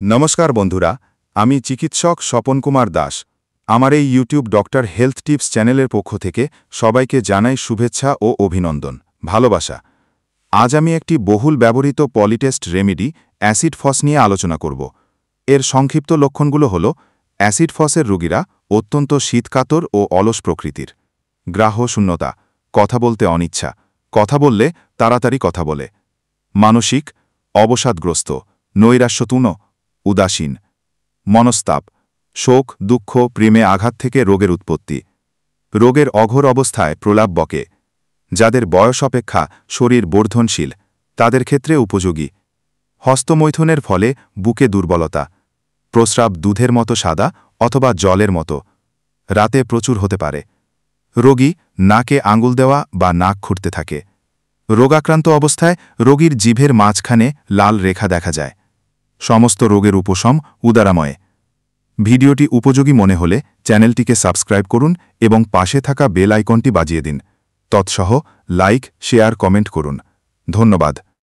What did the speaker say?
নমস্কার বন্ধুরা, আমি চিকিৎসক স্বপন কুমার দাস। আমার এই ইউটিউব ডক্টর হেলথ টিপস চ্যানেলের পক্ষ থেকে সবাইকে জানাই শুভেচ্ছা ও অভিনন্দন, ভালোবাসা। আজ আমি একটি বহুল ব্যবহৃত পলিটেস্ট রেমেডি অ্যাসিড ফস নিয়ে আলোচনা করব। এর সংক্ষিপ্ত লক্ষণগুলো হল অ্যাসিড ফসের রোগীরা অত্যন্ত শীতকাতর ও অলস প্রকৃতির, গ্রাহ্য শূন্যতা, কথা বলতে অনিচ্ছা, কথা বললে তাড়াতাড়ি কথা বলে, মানসিক অবসাদগ্রস্ত, নৈরাশ্যতুন, উদাসীন, মনস্তাপ, শোক, দুঃখ, প্রেমে আঘাত থেকে রোগের উৎপত্তি, রোগের অঘোর অবস্থায় প্রলাপ বকে, যাদের বয়স অপেক্ষা শরীর বর্ধনশীল তাদের ক্ষেত্রে উপযোগী, হস্তমৈথুনের ফলে বুকে দুর্বলতা, প্রস্রাব দুধের মতো সাদা অথবা জলের মতো, রাতে প্রচুর হতে পারে, রোগী নাকে আঙুল দেওয়া বা নাক খুঁড়তে থাকে, রোগাক্রান্ত অবস্থায় রোগীর জিভের মাঝখানে লাল রেখা দেখা যায়। সমস্ত রোগের উপশম উদারাময়ে। ভিডিওটি উপযোগী মনে হলে চ্যানেলটিকে সাবস্ক্রাইব করুন এবং পাশে থাকা বেল আইকনটি বাজিয়ে দিন। তৎসহ লাইক, শেয়ার, কমেন্ট করুন। ধন্যবাদ।